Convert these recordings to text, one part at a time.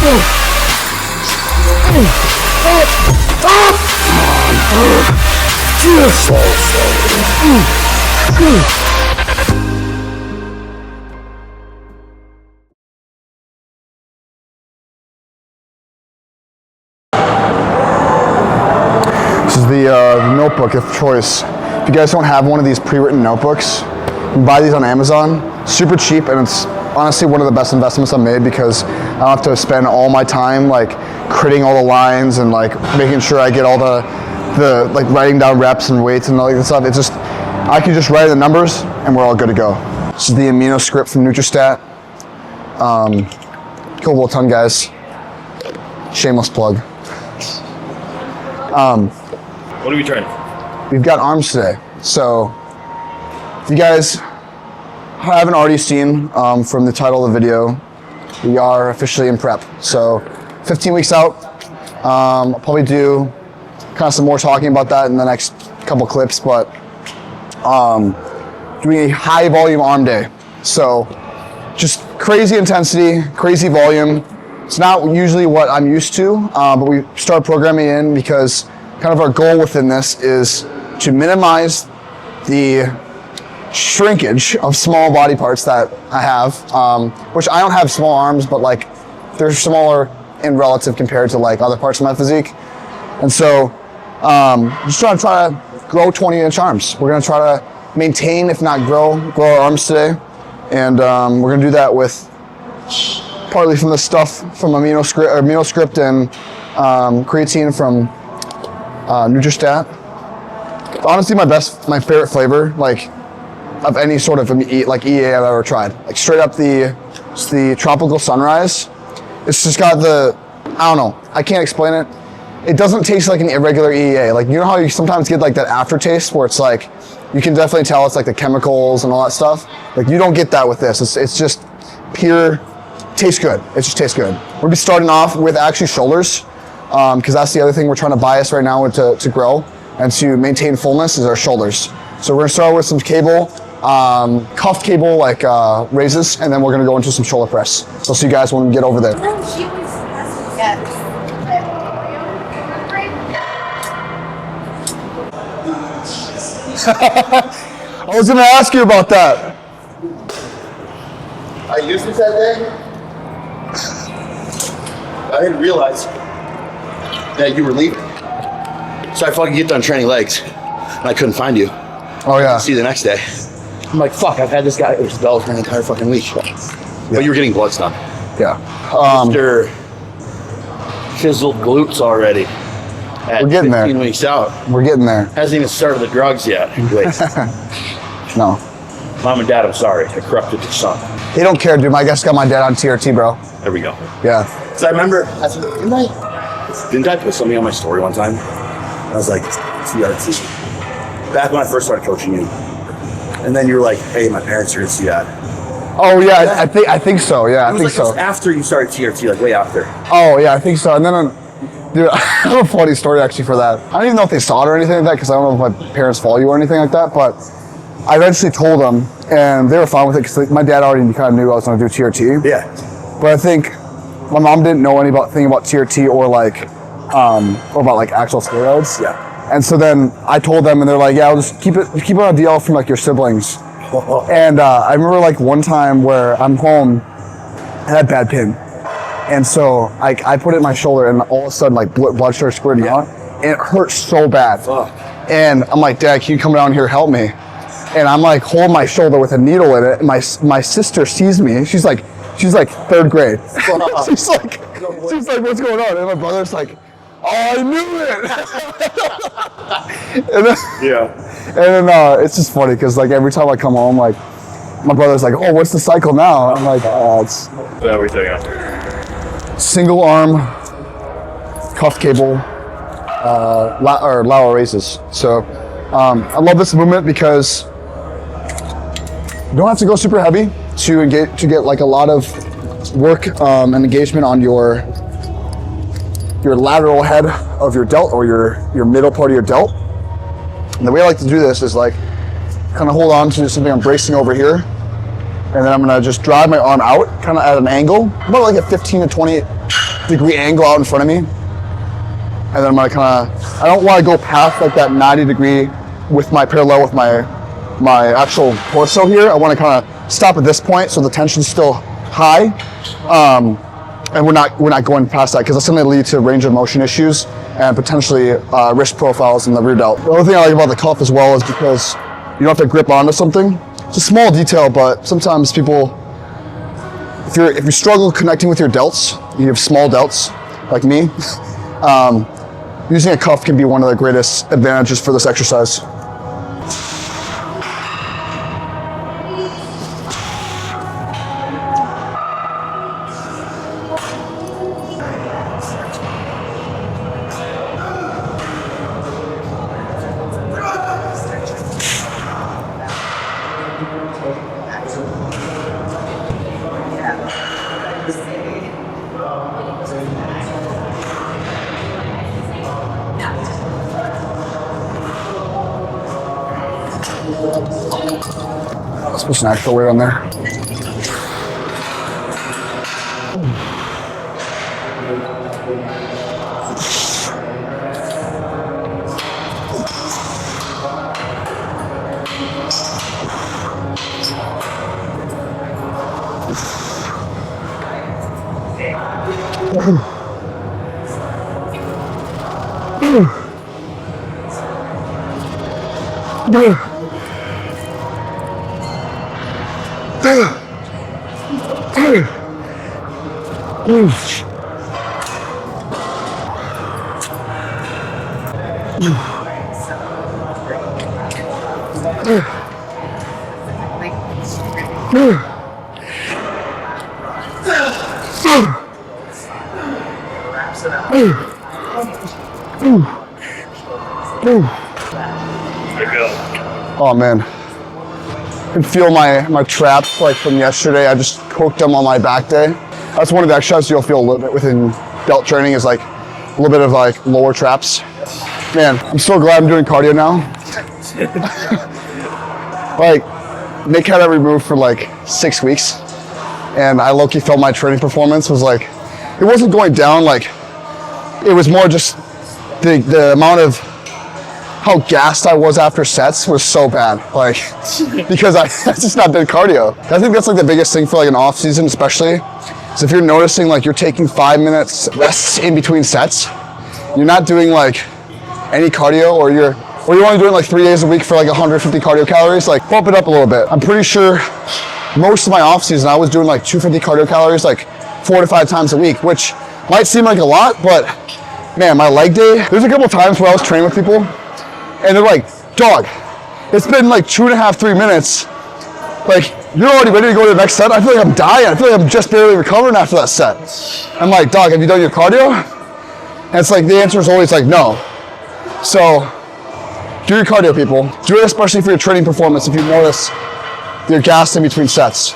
This is the notebook of choice. If you guys don't have one of these pre-written notebooks, you can buy these on Amazon. Super cheap, and it's honestly one of the best investments I've made because I don't have to spend all my time like critting all the lines and like making sure I get all the like writing down reps and weights and all that stuff. It's just, I can just write the numbers and we're all good to go. This is the amino script from Nutristat. Cool ton, guys. Shameless plug. What are we trying? We've got arms today. So if you guys haven't already seen from the title of the video, we are officially in prep. So 15 weeks out. I'll probably do kind of some more talking about that in the next couple clips, but doing a high volume arm day. So just crazy intensity, crazy volume. It's not usually what I'm used to, but we start programming in because kind of our goal within this is to minimize the shrinkage of small body parts that I have, which I don't have small arms, but like they're smaller in relative compared to like other parts of my physique. And so just try to grow 20-inch arms. We're gonna try to maintain, if not grow our arms today. And we're gonna do that with partly from the stuff from amino script and creatine from Nutristat. Honestly, my favorite flavor, like of any sort of like EA I've ever tried. Like straight up the tropical sunrise. It's just got the, I don't know, I can't explain it. It doesn't taste like an irregular EA. Like, you know how you sometimes get like that aftertaste where it's like, you can definitely tell it's like the chemicals and all that stuff. Like you don't get that with this. It's just pure, tastes good. It just tastes good. We're gonna be starting off with actually shoulders, because that's the other thing we're trying to bias right now to grow and to maintain fullness is our shoulders. So we're gonna start with some cable, cuffed cable like raises, and then we're gonna go into some shoulder press. So I'll see you guys when we get over there. I was gonna ask you about that. I used it that day. I didn't realize that you were leaving. So I fucking get done training legs and I couldn't find you. Oh yeah. See you the next day. I'm like, fuck, I've had this guy who's developed for an entire fucking week. Yeah. But you were getting bloods done. Yeah. Mr. Chiseled glutes already. We're getting 15 there. weeks out. We're getting there. Hasn't even started the drugs yet. Wait. No. Mom and Dad, I'm sorry. I corrupted your son. They don't care, dude. My guest got my dad on TRT, bro. There we go. Yeah. So I remember, didn't I put something on my story one time? I was like, TRT. Back when I first started coaching you. And then you were like, hey, my parents are gonna see that. Oh yeah, I think so. Yeah, I think so. It was after you started TRT, like way after. Oh yeah, I think so. And then, dude, I have a funny story actually for that. I don't even know if they saw it or anything like that because I don't know if my parents follow you or anything like that. But I eventually told them, and they were fine with it because my dad already kind of knew I was going to do TRT. Yeah. But I think my mom didn't know anything about TRT or like, or about like actual steroids. Yeah. And so then I told them, and they're like, "Yeah, I'll just keep it on a DL from like your siblings." And I remember like one time where I'm home, and I had bad pin, and so I put it in my shoulder, and all of a sudden like blood started squirting out, and it hurt so bad. Fuck. And I'm like, "Dad, can you come down here help me?" And I'm like holding my shoulder with a needle in it. And my sister sees me. She's like third grade. she's like, "What's going on?" And my brother's like, "Oh, I knew it." And then, Yeah. And then it's just funny because like every time I come home, like my brother's like, "Oh, what's the cycle now?" I'm like, "Oh, it's Everything. single arm, cuff cable, lateral raises." So I love this movement because you don't have to go super heavy to get like a lot of work and engagement on your lateral head of your delt or your middle part of your delt. And the way I like to do this is like kind of hold on to something I'm bracing over here, and then I'm gonna just drive my arm out kind of at an angle, about like a 15 to 20 degree angle out in front of me. And then I'm gonna I don't wanna go past like that 90 degree with my parallel with my actual torso here. I wanna kinda stop at this point so the tension's still high. And we're not going past that because that's gonna lead to range of motion issues and potentially risk profiles in the rear delt. The other thing I like about the cuff as well is because you don't have to grip onto something. It's a small detail, but sometimes people, if you struggle connecting with your delts, you have small delts like me, using a cuff can be one of the greatest advantages for this exercise. Let's put some extra weight on there. Oh man, I can feel my traps like from yesterday. I just cooked them on my back day. That's one of the exercises you'll feel a little bit within delt training is like a little bit of like lower traps. Man, I'm so glad I'm doing cardio now. Like, Nick had it removed for like 6 weeks, and I low-key felt my training performance was like, it wasn't going down, like, it was more just the amount of how gassed I was after sets was so bad, like, because I just not did cardio. I think that's like the biggest thing for like an off season, especially, is if you're noticing like you're taking 5 minutes rests in between sets, you're not doing like any cardio, or you're only doing like 3 days a week for like 150 cardio calories, like bump it up a little bit. I'm pretty sure most of my off season I was doing like 250 cardio calories like 4 to 5 times a week, which might seem like a lot, but man, my leg day, there's a couple times where I was training with people and they're like, dog, it's been like 2.5, 3 minutes. Like, you're already ready to go to the next set. I feel like I'm dying. I feel like I'm just barely recovering after that set. I'm like, dog, have you done your cardio? And it's like, the answer is always like, no. So, do your cardio, people. Do it especially for your training performance if you notice you're gassed in between sets.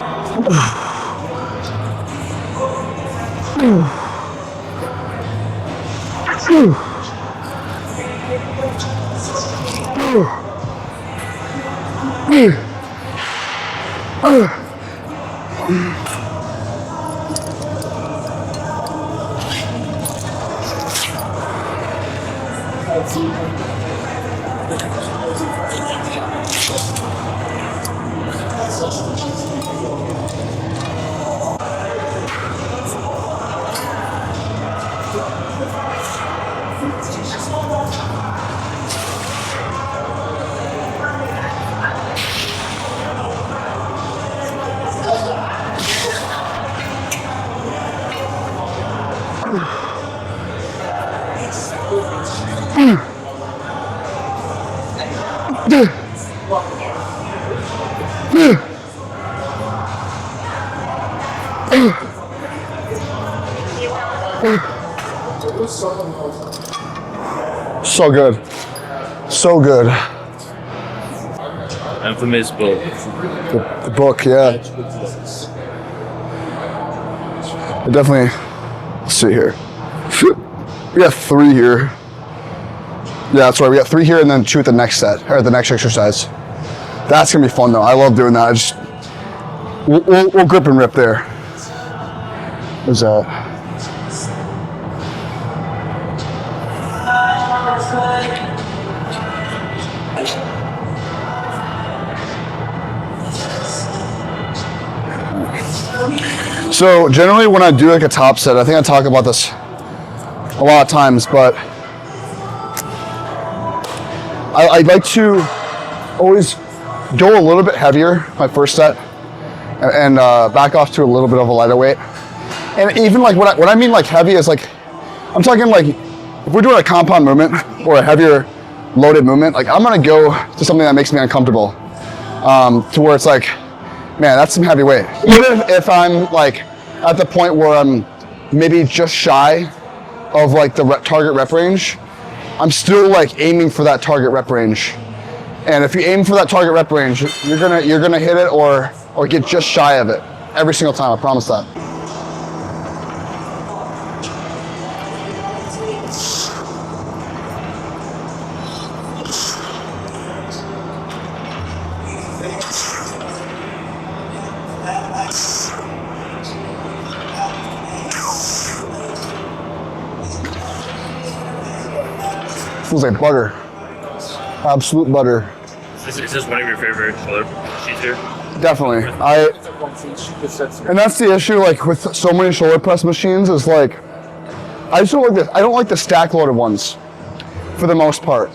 So good. So good. Infamous book. The book, yeah. It definitely, let's see here. We got 3 here. Yeah, that's right. We got 3 here and then 2 at the next set, or the next exercise. That's gonna be fun though. I love doing that. We'll grip and rip there. There's a, So generally when I do like a top set, I think I talk about this a lot of times, but I like to always go a little bit heavier my first set and back off to a little bit of a lighter weight. And even like what I mean like heavy is like, I'm talking like if we're doing a compound movement or a heavier loaded movement, like I'm gonna go to something that makes me uncomfortable, to where it's like, man, that's some heavy weight. Even if I'm like at the point where I'm maybe just shy of like the target rep range, I'm still like aiming for that target rep range. And if you aim for that target rep range, you're gonna hit it or get just shy of it every single time. I promise that. Feels like butter. Absolute butter. Is this one of your favorite shoulder machines here? Definitely. And that's the issue, like with so many shoulder press machines, is like, I just don't like this. I don't like the stack loaded ones for the most part.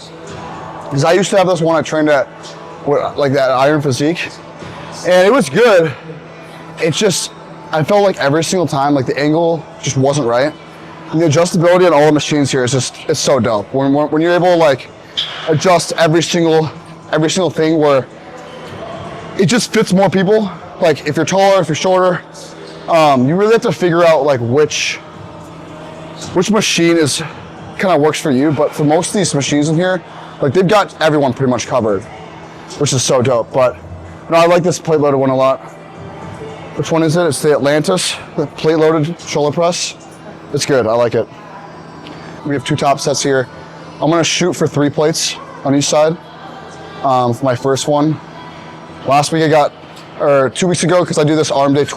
Because I used to have this one I trained at, like that Iron Physique, and it was good. It's just, I felt like every single time, like the angle just wasn't right. And the adjustability on all the machines here is just, it's so dope. When you're able to like adjust every single thing where it just fits more people. Like if you're taller, if you're shorter, you really have to figure out like which machine is kind of works for you. But for most of these machines in here, like they've got everyone pretty much covered, which is so dope. But no, I like this plate loaded one a lot. Which one is it? It's the Atlantis, the plate loaded shoulder press. It's good, I like it. We have 2 top sets here. I'm gonna shoot for 3 plates on each side for my first one. Last week or 2 weeks ago, because I do this arm day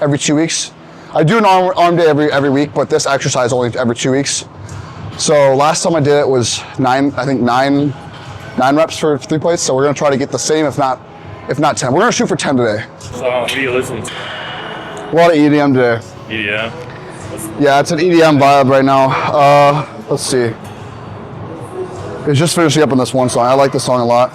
every 2 weeks. I do an arm day every week, but this exercise only every 2 weeks. So last time I did it was 9 reps for 3 plates. So we're gonna try to get the same, if not 10. We're gonna shoot for 10 today. So what do you listen to? A lot of EDM today. EDM? Yeah, it's an EDM vibe right now. Let's see. It's just finishing up on this one song. I like this song a lot.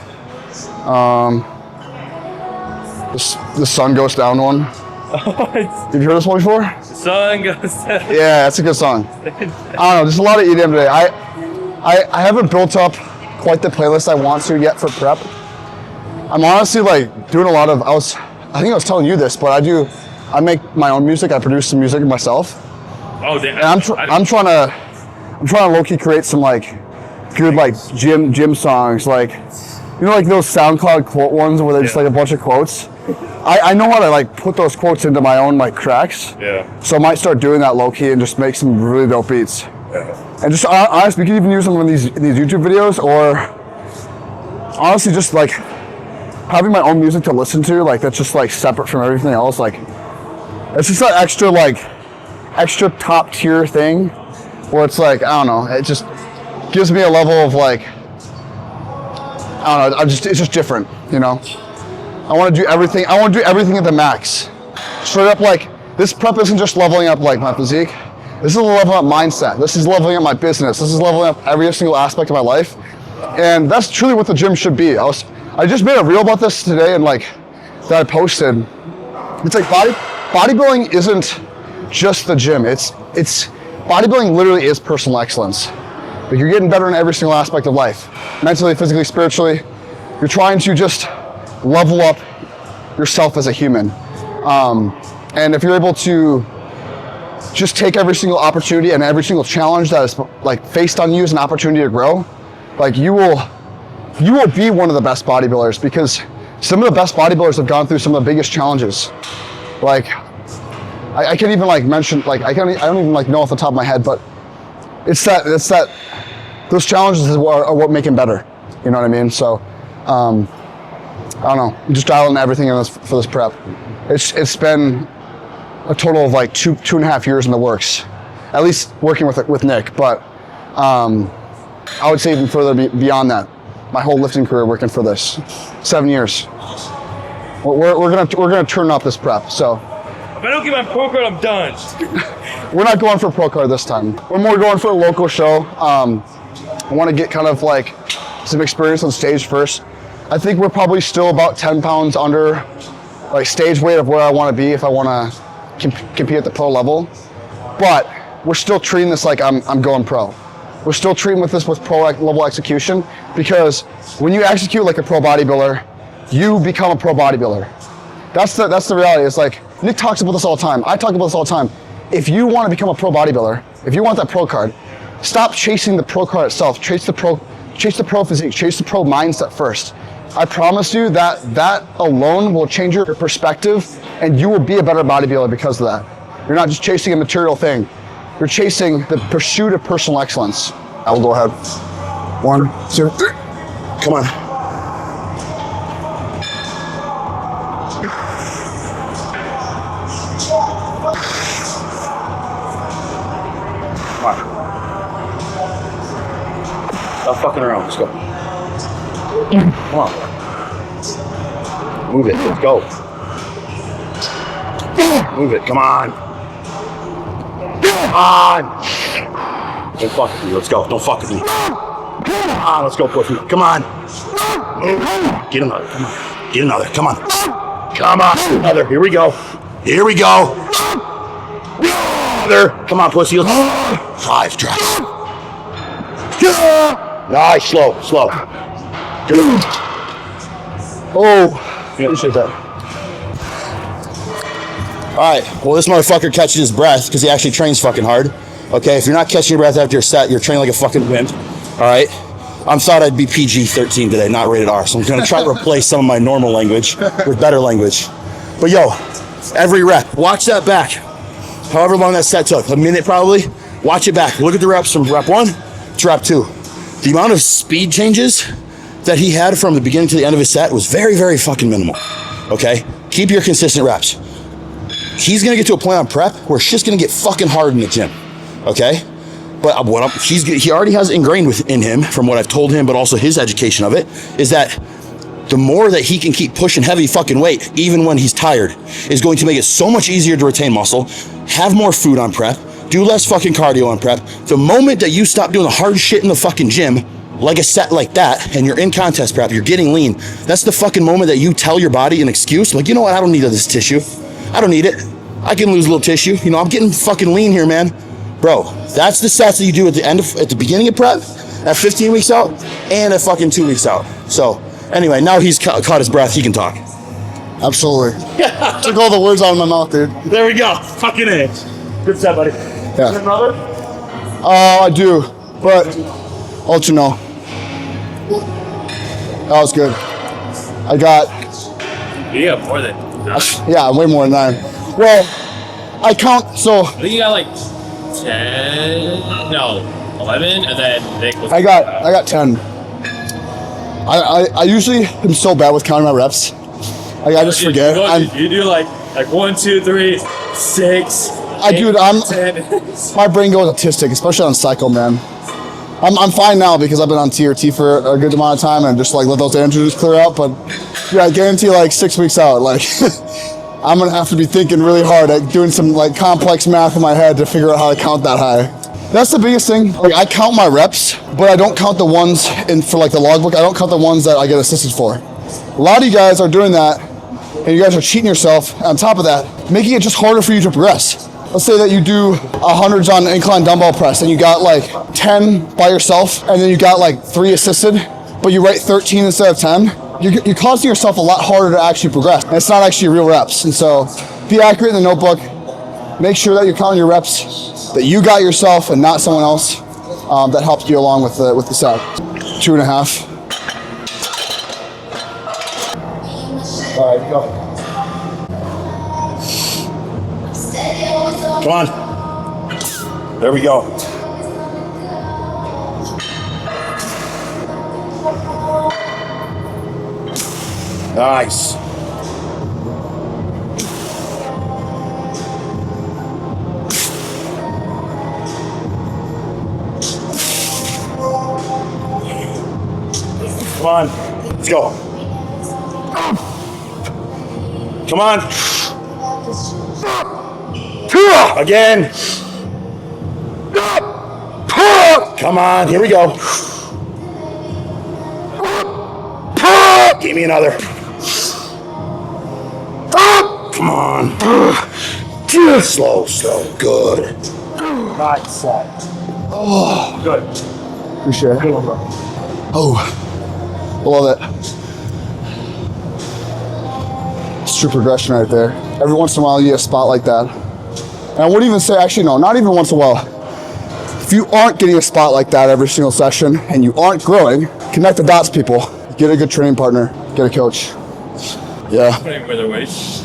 The Sun Goes Down one. Have you heard this one before? The sun goes down. Yeah, it's a good song. I don't know, there's a lot of EDM today. I haven't built up quite the playlist I want to yet for prep. I'm honestly like doing a lot of, I think I was telling you this, but I make my own music. I produce some music myself. Oh, damn. And I'm trying to low-key create some like good like gym songs, like, you know, like those SoundCloud quote ones where they're just like a bunch of quotes. I know how to like put those quotes into my own like tracks. Yeah. So I might start doing that low-key and just make some really dope beats. Yeah. And just honestly, we can even use them in these YouTube videos, or honestly just like having my own music to listen to, like that's just like separate from everything else. Like it's just that extra top tier thing where it's like, I don't know, it just gives me a level of like, I don't know, it's just different, you know? I want to do everything at the max. Straight up, like, this prep isn't just leveling up like my physique. This is a leveling up mindset. This is leveling up my business. This is leveling up every single aspect of my life. And that's truly what the gym should be. I just made a reel about this today and like, that I posted. It's like bodybuilding isn't just the gym. It's bodybuilding literally is personal excellence. Like you're getting better in every single aspect of life. Mentally, physically, spiritually. You're trying to just level up yourself as a human. And if you're able to just take every single opportunity and every single challenge that is like faced on you as an opportunity to grow, like you will be one of the best bodybuilders, because some of the best bodybuilders have gone through some of the biggest challenges. Like I can't even like mention, like I don't even like know off the top of my head, but it's that those challenges are what make him better. You know what I mean? So I don't know, just dialing everything in for this prep. It's been a total of like two and a half years in the works, at least working with Nick. But I would say even further beyond that. My whole lifting career working for this, 7 years. We're gonna turn up this prep. So If I don't get my pro card, I'm done. we're not going for a pro card this time. We're more going for a local show. I want to get kind of like some experience on stage first. I think we're probably still about 10 pounds under like stage weight of where I want to be if I want to compete at the pro level. But we're still treating this like I'm going pro. We're still treating this with pro level execution, because when you execute like a pro bodybuilder, you become a pro bodybuilder. That's the reality. It's like, Nick talks about this all the time. I talk about this all the time. If you want to become a pro bodybuilder, if you want that pro card, stop chasing the pro card itself. Chase the pro physique, chase the pro mindset first. I promise you that alone will change your perspective, and you will be a better bodybuilder because of that. You're not just chasing a material thing. You're chasing the pursuit of personal excellence. I will go ahead. 1, 2, 3. Come on. Come on. Stop fucking around. Let's go. Come on. Move it. Let's go. Move it. Come on. Come on. Don't fuck with me. Let's go. Don't fuck with me. Come on. Let's go, pussy. Come on. Get another. Come on. Get another. Come on. Come on. Another. Here we go. Here we go. Another. Come on, pussy. 5 tries. Nice. Slow. Slow. Oh, appreciate that. All right, well, this motherfucker catches his breath because he actually trains fucking hard. Okay, if you're not catching your breath after your set, you're training like a fucking wimp. All right, I thought I'd be PG-13 today, not rated R. So I'm gonna try to replace some of my normal language with better language. But yo, every rep, watch that back. However long that set took, a minute probably, watch it back. Look at the reps from rep 1 to rep 2. The amount of speed changes that he had from the beginning to the end of his set was very, very fucking minimal. Okay, keep your consistent reps. He's gonna get to a point on prep where it's just gonna get fucking hard in the gym, okay? But he already has ingrained within him, from what I've told him, but also his education of it, is that the more that he can keep pushing heavy fucking weight, even when he's tired, is going to make it so much easier to retain muscle, have more food on prep, do less fucking cardio on prep. The moment that you stop doing the hard shit in the fucking gym, like a set like that, and you're in contest prep, you're getting lean, that's the fucking moment that you tell your body an excuse, like, you know what, I don't need this tissue. I don't need it. I can lose a little tissue. You know, I'm getting fucking lean here, man. Bro, that's the sets that you do at the beginning of prep, at 15 weeks out, and at fucking 2 weeks out. So, anyway, now he's caught his breath, he can talk. Absolutely. Took all the words out of my mouth, dude. There we go. Fucking A. Good set, buddy. Yeah. Is there another? I do, but I'll let you know. That was good. I got... You got more than 9. Yeah, way more than 9. Well, I count, so... I think you got like 10, no, 11, and then Nick was... I got 10. I usually am so bad with counting my reps. Like, I just forget. You do like 1, 2, 3, 6. Dude, 10. My brain goes autistic, especially on cycle, man. I'm fine now because I've been on TRT for a good amount of time and just like let those androgens clear out. But yeah, I guarantee like 6 weeks out, like I'm gonna have to be thinking really hard at doing some like complex math in my head to figure out how to count that high. That's the biggest thing. Like, I count my reps, but I don't count the ones for like the logbook. I don't count the ones that I get assisted for. A lot of you guys are doing that, and you guys are cheating yourself. On top of that, making it just harder for you to progress. Let's say that you do 100s on incline dumbbell press and you got like 10 by yourself and then you got like 3 assisted, but you write 13 instead of 10. You're causing yourself a lot harder to actually progress. And it's not actually real reps. And so be accurate in the notebook. Make sure that you're counting your reps that you got yourself and not someone else that helped you along with the set. 2.5. All right, go. Come on. There we go. Nice. Come on. Let's go. Come on. Again. Come on. Here we go. Give me another. Come on. Slow, slow. Good. Nice set. Oh, good. Appreciate it. Oh, I love it. It's true progression right there. Every once in a while you get a spot like that. And I wouldn't even say, actually no, not even once in a while. If you aren't getting a spot like that every single session and you aren't growing, connect the dots, people. Get a good training partner, get a coach. Yeah. Putting with their weights.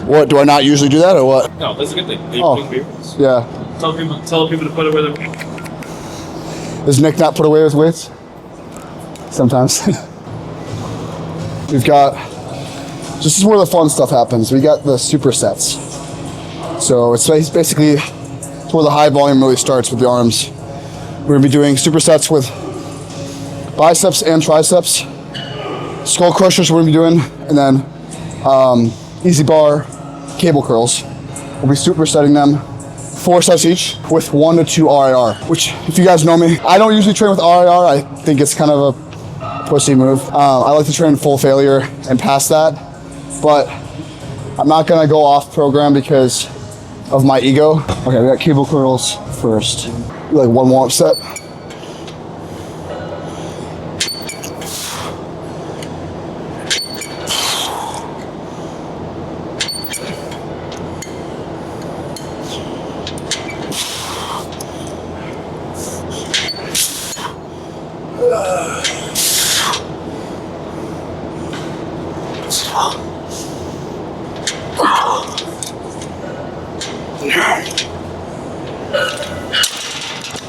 What, do I not usually do that or what? No, that's a good thing. Oh, yeah. Tell people to put it with them. Does Nick not put away his weights? Sometimes. We've got, this is where the fun stuff happens. We got the supersets. So it's basically, it's where the high volume really starts with the arms. We're gonna be doing supersets with biceps and triceps. Skull crushers we're gonna be doing, and then easy bar, cable curls. We'll be supersetting them 4 sets each with 1 to 2 RIR, which if you guys know me, I don't usually train with RIR. I think it's kind of a pussy move. I like to train full failure and past that, but I'm not gonna go off program because of my ego. Okay, we got cable curls first. Like 1 warm-up set.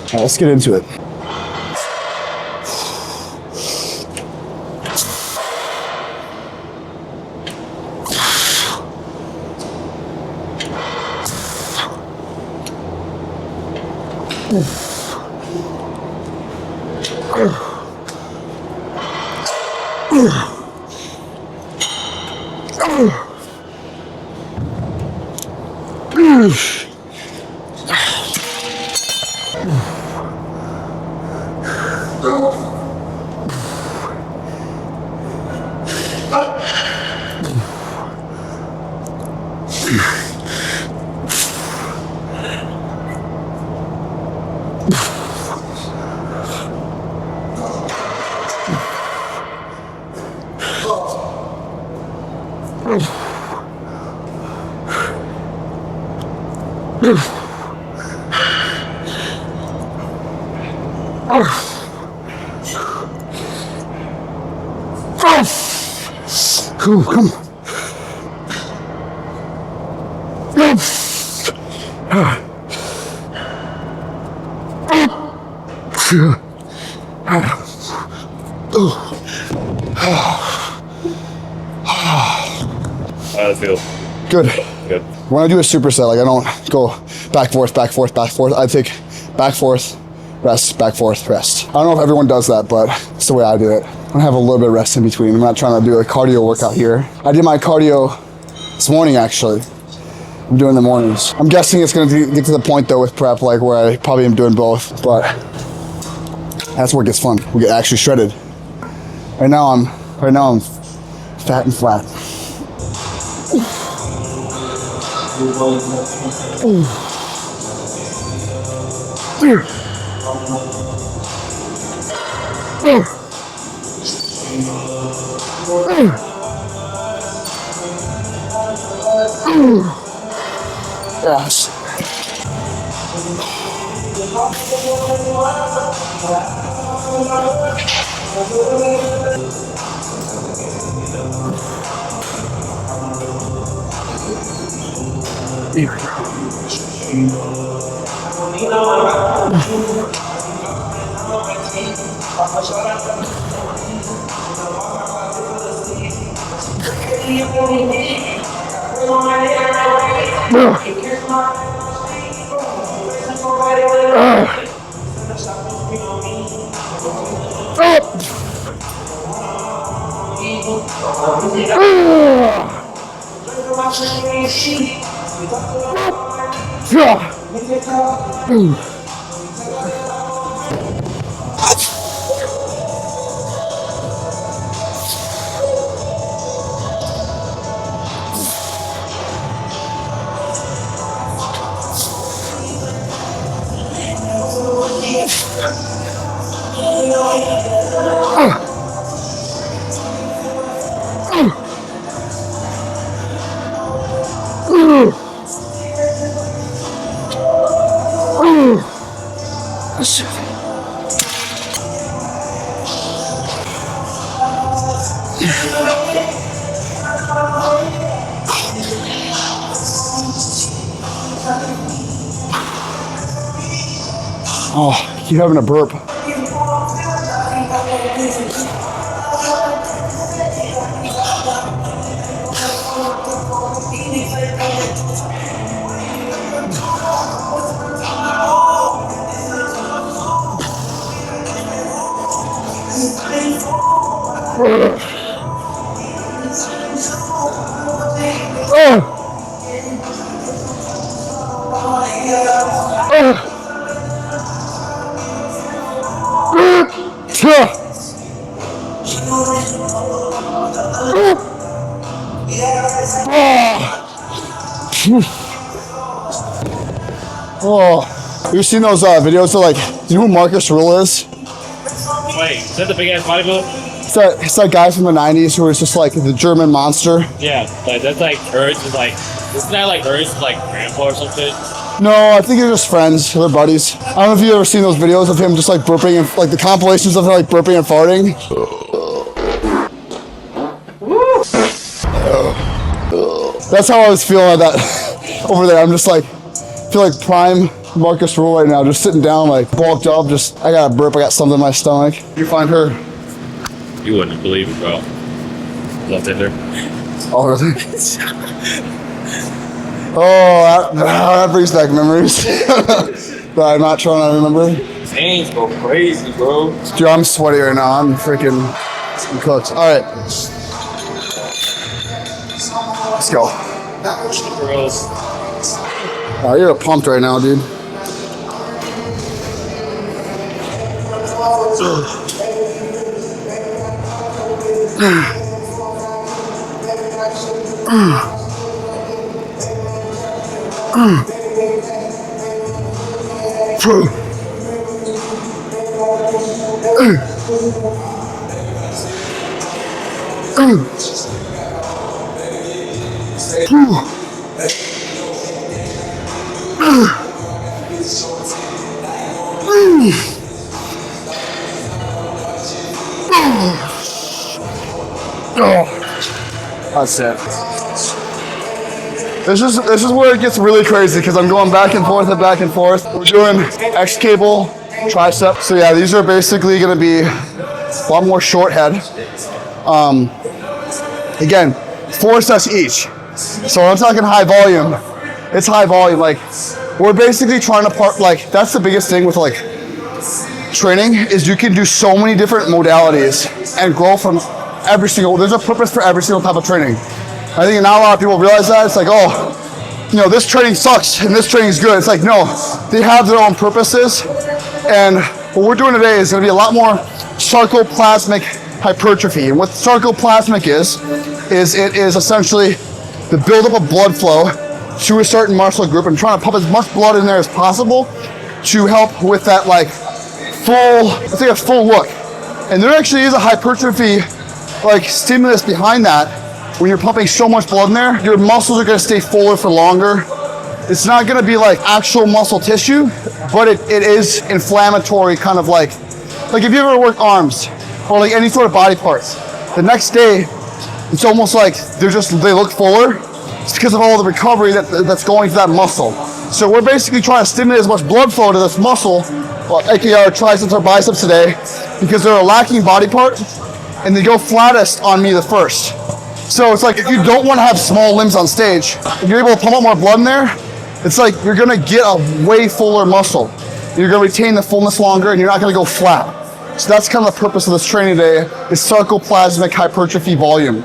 All right, let's get into it. Cool, come on. How does it feel? Good. Good. When I do a superset, like I don't go back, forth, back, forth, back, forth. I take back, forth, rest, back, forth, rest. I don't know if everyone does that, but it's the way I do it. I have a little bit of rest in between. I'm not trying to do a cardio workout here. I did my cardio this morning, actually. I'm doing the mornings. I'm guessing it's gonna get to the point though with prep, like where I probably am doing both, but that's where it gets fun. We get actually shredded. Right now I'm fat and flat. Yes. Oh, keep having a burp. Oh, you've seen those videos of like, do you know who Marcus Rule is? Wait, is that the big ass bodybuilder? It's that guy from the 90s who was just like the German monster. Yeah, like that's like Ernst is like, isn't that like Ernst like grandpa or something? No, I think they're just friends. They're buddies. I don't know if you've ever seen those videos of him just like burping and like the compilations of him like burping and farting. That's how I was feeling at that over there. I'm just like, feel like prime Marcus Rule right now, just sitting down like bulked up. Just I got a burp. I got something in my stomach. You find her. You wouldn't believe it, bro. Left in there. Oh, really? Oh, that brings back memories that I'm not trying to remember. Things go crazy, bro. Dude, I'm sweaty right now. I'm cooked. All right. Let's go. Gross. Oh, you're pumped right now, dude. That's it. This is where it gets really crazy because I'm going back and forth and back and forth. We're doing X cable, tricep. So yeah, these are basically going to be a lot more short head. Again, 4 sets each. So when I'm talking high volume, it's high volume. Like we're basically trying to that's the biggest thing with like training is you can do so many different modalities and grow from there's a purpose for every single type of training. I think not a lot of people realize that. It's like, oh, this training sucks and this training is good. It's like, no, they have their own purposes. And what we're doing today is going to be a lot more sarcoplasmic hypertrophy. And what sarcoplasmic is it is essentially the buildup of blood flow to a certain muscle group and trying to pump as much blood in there as possible to help with that like let's say a full look. And there actually is a hypertrophy like stimulus behind that. When you're pumping so much blood in there, your muscles are gonna stay fuller for longer. It's not gonna be like actual muscle tissue, but it is inflammatory, kind of like if you ever work arms or like any sort of body parts, the next day, it's almost like they look fuller. It's because of all the recovery that's going to that muscle. So we're basically trying to stimulate as much blood flow to this muscle, aka our triceps or biceps today, because they're a lacking body part, and they go flattest on me the first. So it's like if you don't want to have small limbs on stage, if you're able to pump up more blood in there, it's like you're gonna get a way fuller muscle. You're gonna retain the fullness longer and you're not gonna go flat. So that's kind of the purpose of this training today, is sarcoplasmic hypertrophy volume.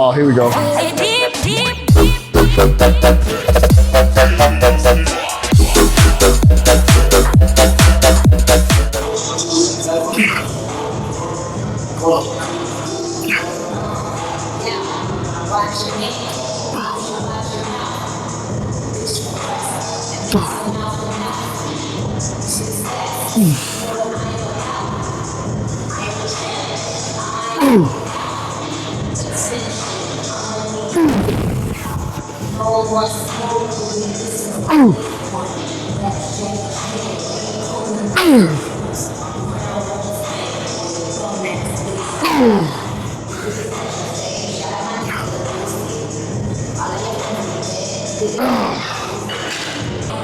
Oh, here we go.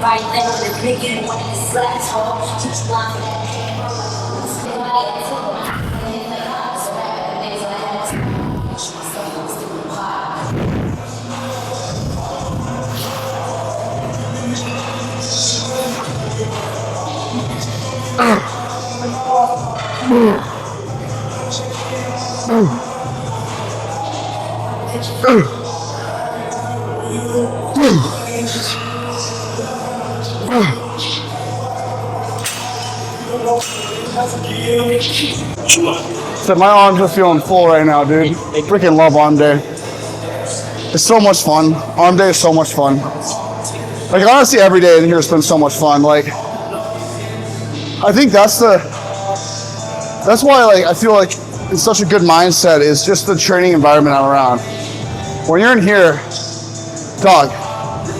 Right there, the cricket when it slaps home, just like So my arms are feeling full right now, dude. Freaking love arm day. It's so much fun. Arm day is so much fun. Like honestly, every day in here has been so much fun. Like, I think that's why like I feel like it's such a good mindset is just the training environment I'm around. When you're in here, dog,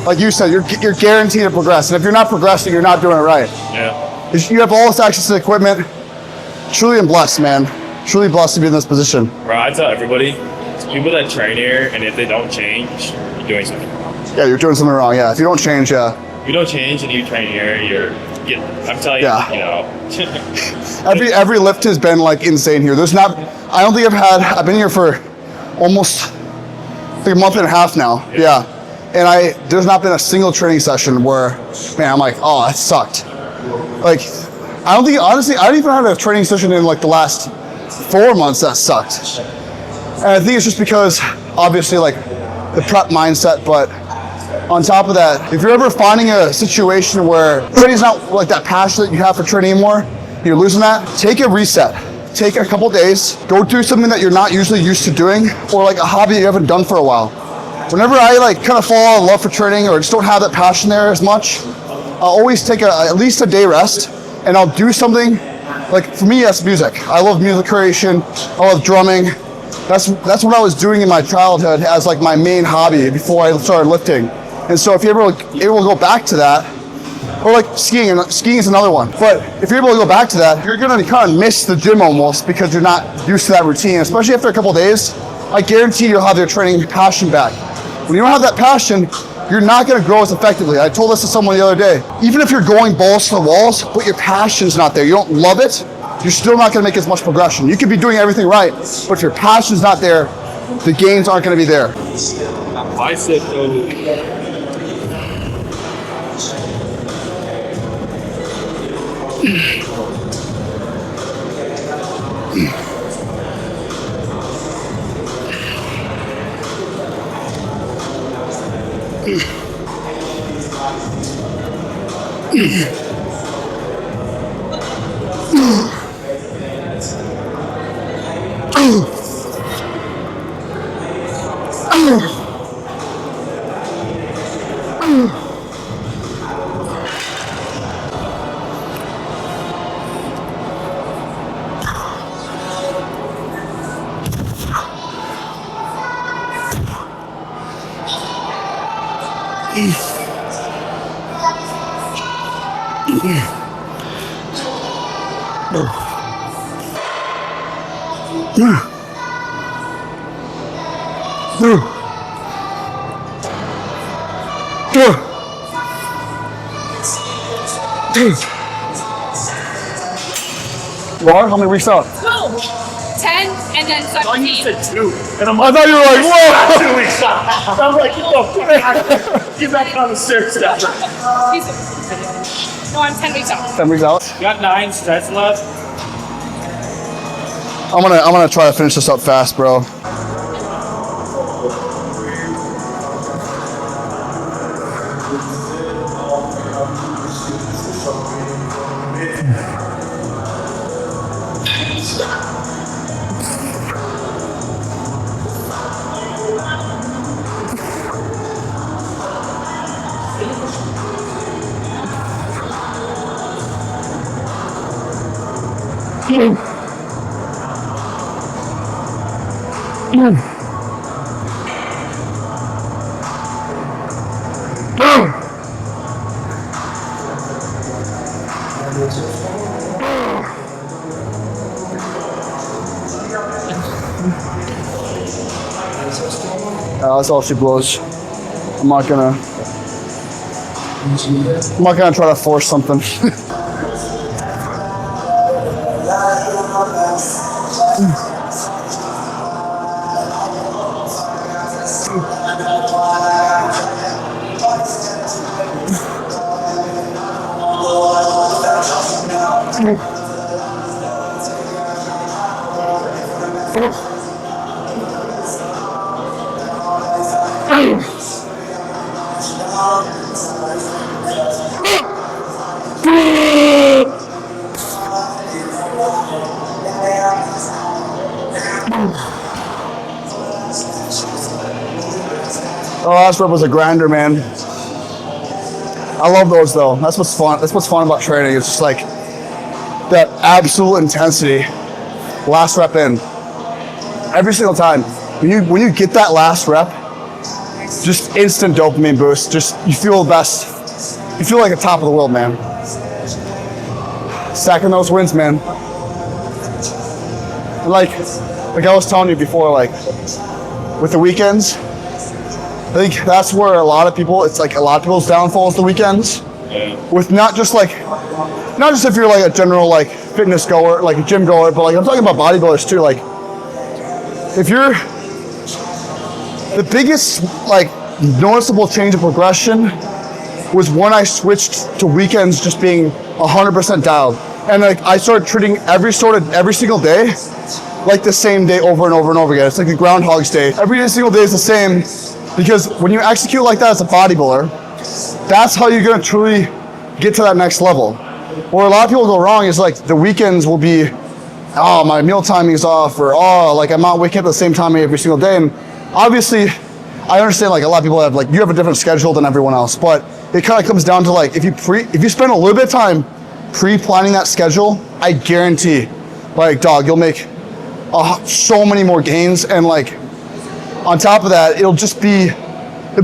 like you said, you're guaranteed to progress. And if you're not progressing, you're not doing it right. Yeah. You have all this access to equipment. Truly am blessed, man. Truly blessed to be in this position. Bro, I tell everybody, people that train here, and if they don't change, you're doing something wrong. Yeah, you're doing something wrong. Yeah, if you don't change, If you don't change and you train here, I'm telling you, Yeah. you know. every lift has been like insane here. I don't think I've been here for almost like a month and a half now. Yeah. And there's not been a single training session where, man, I'm like, oh, that sucked. Like, honestly, I don't even have a training session in like the last 4 months that sucked. And I think it's just because, obviously, like the prep mindset, but on top of that, if you're ever finding a situation where training's not like that passion that you have for training anymore, you're losing that, take a reset. Take a couple days, go do something that you're not usually used to doing, or like a hobby that you haven't done for a while. Whenever I like kind of fall in love for training or just don't have that passion there as much, I'll always take at least a day rest, and I'll do something. Like for me, that's music. I love music creation. I love drumming. That's what I was doing in my childhood as like my main hobby before I started lifting. And so if you're able to go back to that, or like skiing, and skiing is another one. But if you're able to go back to that, you're gonna kind of miss the gym almost because you're not used to that routine. Especially after a couple of days, I guarantee you'll have your training passion back. When you don't have that passion, you're not gonna grow as effectively. I told this to someone the other day. Even if you're going balls to the walls, but your passion's not there, you don't love it, you're still not gonna make as much progression. You could be doing everything right, but if your passion's not there, the gains aren't gonna be there. Bicep though. Laura, how many weeks out? 10 and then 17. Two. And I thought you were like, whoa! 2 weeks out. I'm like, get back on the stairs now. No, I'm 10 weeks out. 10 weeks out. You got 9 sets left. I'm gonna try to finish this up fast, bro. That's all she blows. I'm not gonna try to force something. The last rep was a grinder, man. I love those though. That's what's fun. That's what's fun about training. It's just like that absolute intensity. Last rep in. Every single time. When you get that last rep, just instant dopamine boost. Just you feel the best. You feel like the top of the world, man. Stacking those wins, man. And like I was telling you before, like with the weekends, I think that's where a lot of people's downfall is the weekends. Yeah. With not just if you're like a general like fitness goer, like a gym goer, but like I'm talking about bodybuilders too. Like if you're the biggest like noticeable change of progression was when I switched to weekends just being 100% dialed. And like I started treating every single day like the same day over and over and over again. It's like the Groundhog's Day. Every single day is the same. Because when you execute like that as a bodybuilder, that's how you're gonna truly get to that next level. Where a lot of people go wrong is like the weekends will be, oh, my meal timing's off, or oh, like I'm not waking up at the same time every single day. And obviously, I understand like a lot of people have you have a different schedule than everyone else, but it kind of comes down to like if you spend a little bit of time pre-planning that schedule, I guarantee, like dog, you'll make so many more gains. And like on top of that, it'll be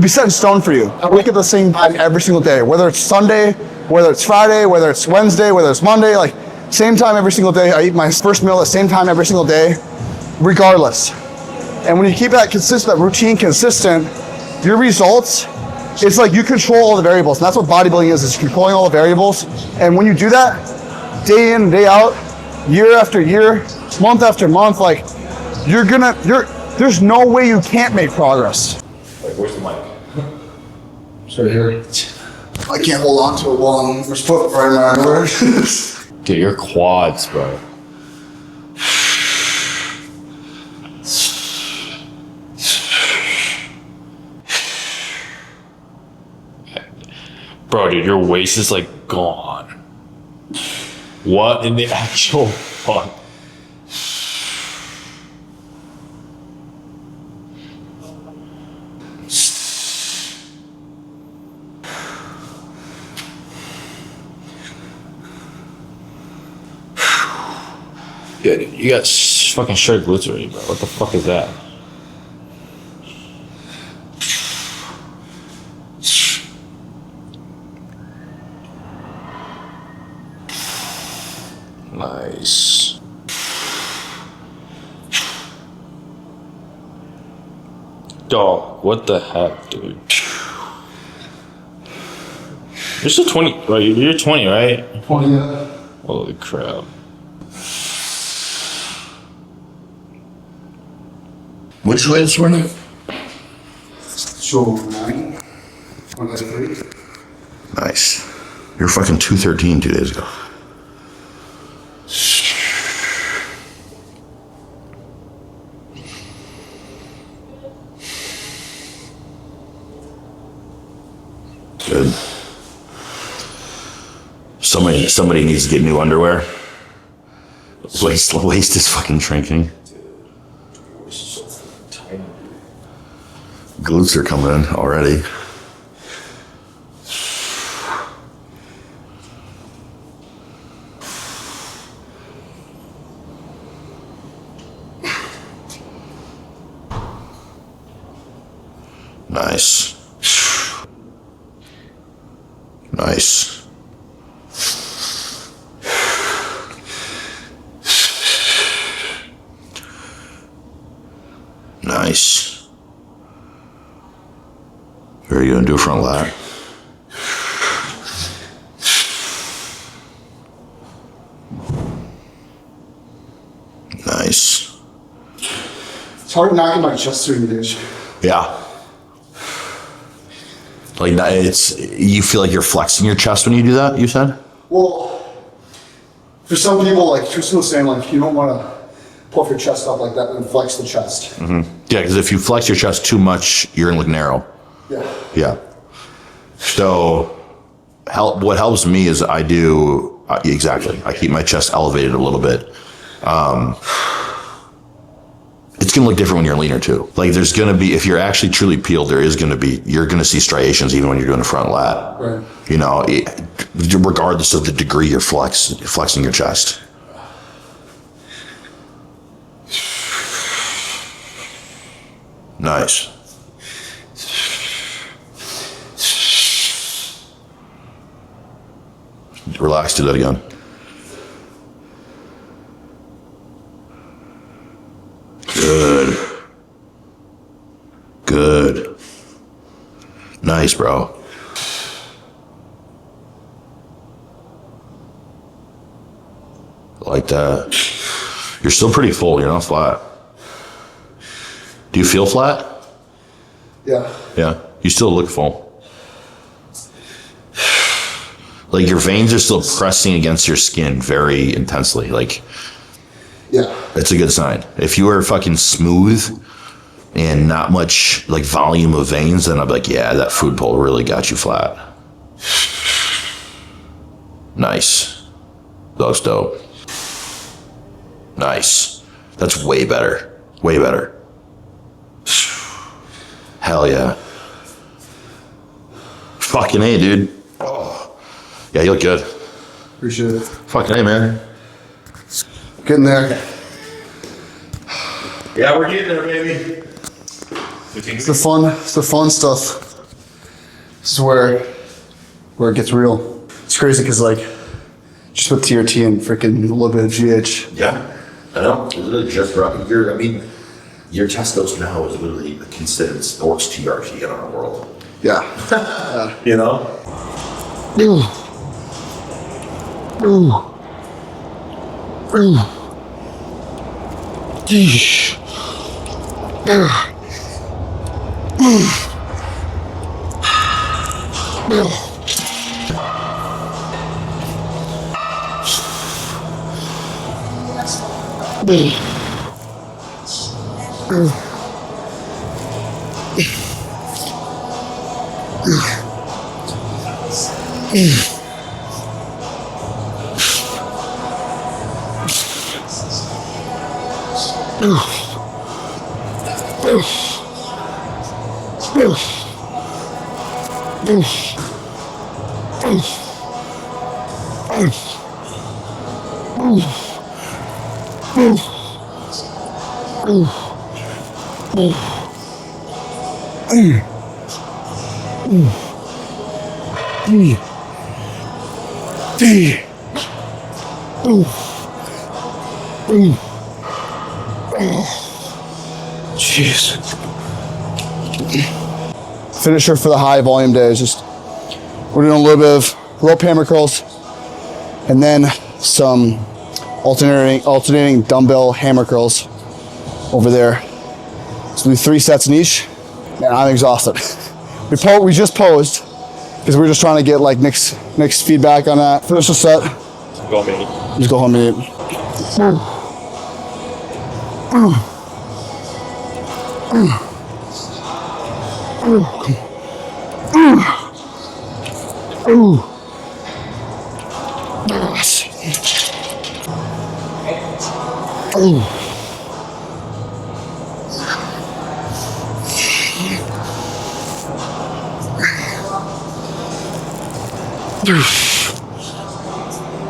set in stone for you. I wake up at the same time every single day, whether it's Sunday, whether it's Friday, whether it's Wednesday, whether it's Monday, like same time every single day. I eat my first meal at the same time every single day, regardless. And when you keep that consistent, that routine consistent, your results, it's like you control all the variables. And that's what bodybuilding is controlling all the variables. And when you do that, day in, day out, year after year, month after month, like there's no way you can't make progress. Like, where's the mic? So here. I can't hold on to it while I'm put right in my underwear. Dude, your quads, bro. Bro, dude, your waist is like gone. What in the actual fuck? Yeah, dude, you got fucking shredded glutes already, bro. What the fuck is that? Nice. Dog, what the heck, dude? You're still 20, right? You're 20, right? 20. Holy crap. Which way this morning? So 9. 1, Nice. You're fucking 213 2 days ago. Good. Somebody needs to get new underwear. Waist is fucking shrinking. Glutes are coming in already. Nice. Nice. Nice. Very good. Do a front lat. Nice. It's hard knocking my chest through the dish. Yeah. Like it's you feel like you're flexing your chest when you do that, you said? Well, for some people, like Tristan was saying, like you don't want to puff your chest up like that and flex the chest. Yeah, because if you flex your chest too much, you're gonna look narrow. Yeah. Yeah. So what helps me is I do exactly. I keep my chest elevated a little bit. It's gonna look different when you're leaner too. Like there's gonna be, if you're actually truly peeled, you're gonna see striations even when you're doing a front lat. Right. You know, regardless of the degree you're flexing your chest. Nice. Relax, do that again. Good. Good. Nice, bro. Like that. You're still pretty full, you're not flat. Do you feel flat? Yeah. Yeah. You still look full. Like your veins are still pressing against your skin very intensely. Like, Yeah. it's a good sign. If you were fucking smooth and not much like volume of veins, then I'd be like, yeah, that food pole really got you flat. Nice. That was dope. Nice. That's way better. Way better. Hell yeah. Fucking A, dude. Oh. Yeah, you look good. Appreciate it. Fucking A, man. Getting there. Yeah, we're getting there, baby. It's the fun stuff. This is where it gets real. It's crazy because like just with TRT and freaking a little bit of GH. Yeah, I know. It's literally just right. Your testos now is literally considered the worst TRT in our world. Yeah. You know? Jeez. Finisher for the high volume days. Just we're doing a little bit of rope hammer curls, and then some alternating dumbbell hammer curls over there. So we do 3 sets in each. Man, I'm exhausted. We just posed because we're just trying to get like Nick's feedback on that. Finish the set. Go me. Just go home and eat.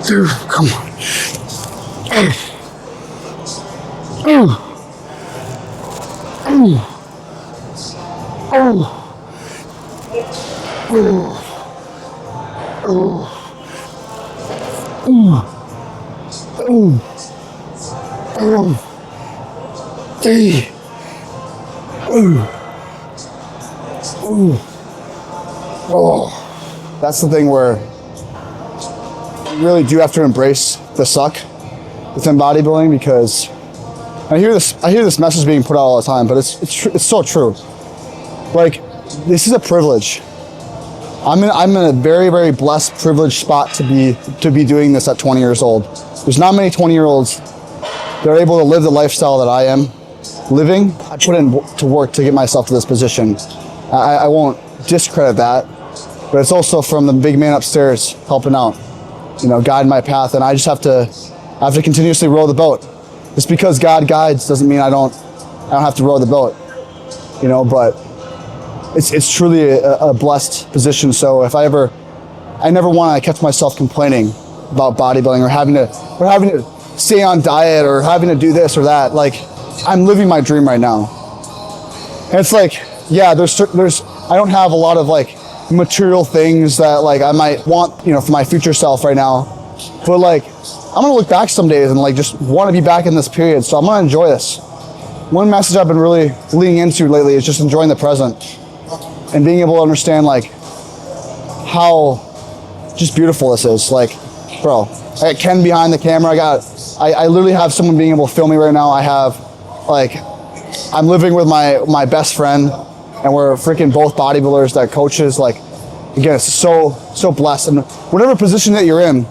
Dude, come on. That's the thing where you really do have to embrace the suck within bodybuilding, because I hear this message being put out all the time, but it's so true. Like, this is a privilege. I'm in a very, very blessed, privileged spot to be doing this at 20 years old. There's not many 20-year-olds that are able to live the lifestyle that I am living. I put in to work to get myself to this position. I won't discredit that, but it's also from the big man upstairs helping out, guiding my path, and I just have to continuously row the boat. Just because God guides doesn't mean I don't have to row the boat, but it's truly a blessed position. So if I never want to catch myself complaining about bodybuilding or having to stay on diet or having to do this or that. Like, I'm living my dream right now. And it's like, yeah, there's I don't have a lot of like material things that like I might want, for my future self right now. But like, I'm gonna look back some days and like just want to be back in this period. So I'm gonna enjoy this. One message I've been really leaning into lately is just enjoying the present and being able to understand like how just beautiful this is. Like, bro, I got Ken behind the camera. I literally have someone being able to film me right now. I'm living with my best friend, and we're freaking both bodybuilders that coaches. Like, again, it's so blessed. And whatever position that you're in,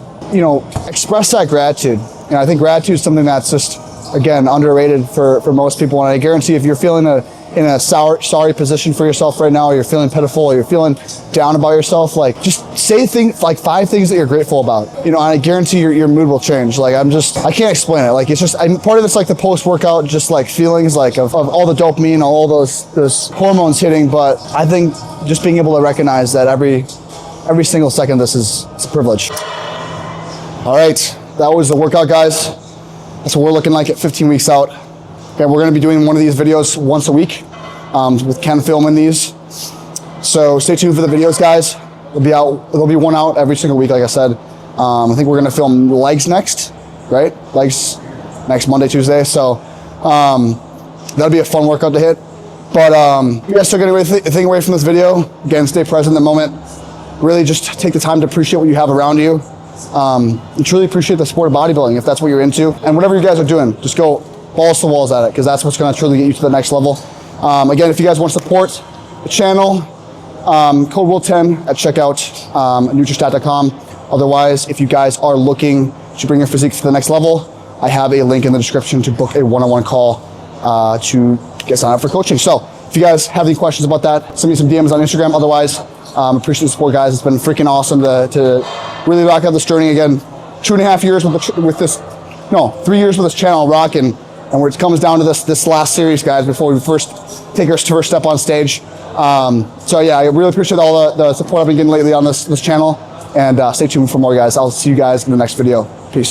express that gratitude. And I think gratitude is something that's just, again, underrated for most people. And I guarantee if you're feeling in a sorry position for yourself right now, or you're feeling pitiful, or you're feeling down about yourself, like, just say like 5 things that you're grateful about, and I guarantee your mood will change. Like, I can't explain it. Like, it's just, part of it's like the post-workout, just like feelings like of all the dopamine, all those hormones hitting. But I think just being able to recognize that every single second of this is a privilege. All right, that was the workout, guys. That's what we're looking like at 15 weeks out. Okay, we're gonna be doing one of these videos once a week with Ken filming these. So stay tuned for the videos, guys. There'll be one out every single week, like I said. I think we're gonna film legs next, right? Legs next Monday, Tuesday. So that'll be a fun workout to hit. But you guys still get anything away from this video? Again, stay present in the moment. Really just take the time to appreciate what you have around you. And truly appreciate the sport of bodybuilding if that's what you're into. And whatever you guys are doing, just go balls to walls at it, because that's what's going to truly get you to the next level. Again, if you guys want to support the channel, code WILL10 at checkout at nutristat.com. Otherwise, if you guys are looking to bring your physique to the next level, I have a link in the description to book a one-on-one call to get signed up for coaching. So if you guys have any questions about that, send me some DMs on Instagram. Otherwise, appreciate the support, guys. It's been freaking awesome to really rock out this journey again. 2.5 years with this, 3 years with this channel rocking. And where it comes down to this last series, guys, before we first take our first step on stage. So yeah, I really appreciate all the support I've been getting lately on this channel. And stay tuned for more, guys. I'll see you guys in the next video. Peace.